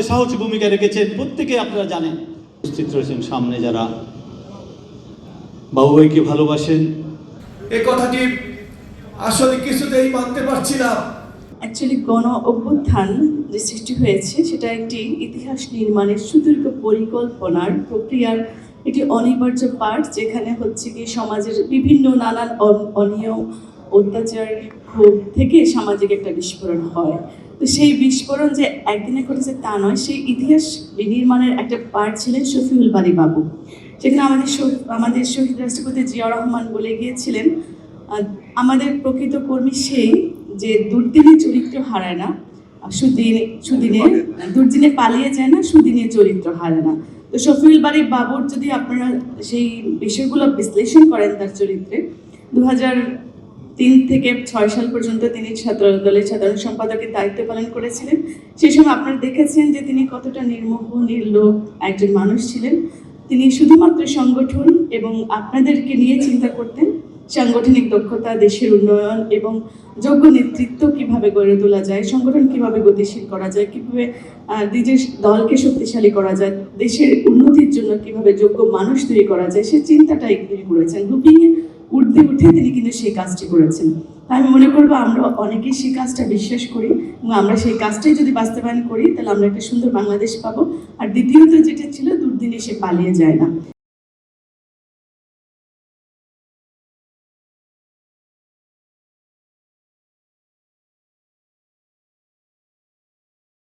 সাহসী ভূমিকা রেখেছেন, প্রত্যেকে আপনারা জানেন। উপস্থিত রয়েছেন সামনে যারা বাবু ভাইকে ভালোবাসেন। এই কথাটি আসলে কিছুতেই মানতে পারছি না। অ্যাকচুয়ালি গণ অভ্যুত্থান যে সৃষ্টি হয়েছে সেটা একটি ইতিহাস নির্মাণের সুদীর্ঘ পরিকল্পনার প্রক্রিয়ার একটি অনিবার্য পার্ট, যেখানে হচ্ছে কি সমাজের বিভিন্ন নানান অনিয়ম অত্যাচার ক্ষোভ থেকে সামাজিক একটা বিস্ফোরণ হয়। তো সেই বিস্ফোরণ যে একদিনে ঘটেছে তা নয়, সেই ইতিহাস বিনির্মাণের একটা পার্ট ছিলেন শফিউল বারী বাবু। সেখানে আমাদের শহীদ রাষ্ট্রপতি জিয়া রহমান বলে গিয়েছিলেন, আমাদের প্রকৃত কর্মী সেই যে দুর্দিনে চরিত্র হারায় না, দুর্দিনে পালিয়ে যায় না, সুদিনে চরিত্র হারায় না। তো শফিউল বারী বাবুর যদি আপনারা সেই বিষয়গুলো বিশ্লেষণ করেন তার চরিত্রে, 2003 থেকে 6 সাল পর্যন্ত তিনি ছাত্র দলের সাধারণ সম্পাদকের দায়িত্ব পালন করেছিলেন। সেই সময় আপনারা দেখেছেন যে তিনি কতটা নির্মোহ নির্লোভ একজন মানুষ ছিলেন। তিনি শুধুমাত্র সংগঠন এবং আপনাদেরকে নিয়ে চিন্তা করতেন, সাংগঠনিক দক্ষতা, দেশের উন্নয়ন এবং যোগ্য নেতৃত্ব কিভাবে গড়ে তোলা যায়, সংগঠন কিভাবে গতিশীল করা যায়, কিভাবে নিজের দলকে শক্তিশালী করা যায়, দেশের উন্নতির জন্য কিভাবে যোগ্য মানুষ তৈরি করা যায়, সে চিন্তাটাই তিনি করেছেন। গ্রুপিংয়ে উঠে তিনি কিন্তু সেই কাজটি করেছেন। তাই আমি মনে করবো আমরা অনেকেই সেই কাজটা বিশ্বাস করি এবং আমরা সেই কাজটাই যদি বাস্তবায়ন করি তাহলে আমরা একটা সুন্দর বাংলাদেশ পাবো। আর দ্বিতীয়ত যেটা ছিল, দুর্দিনে সে পালিয়ে যায় না।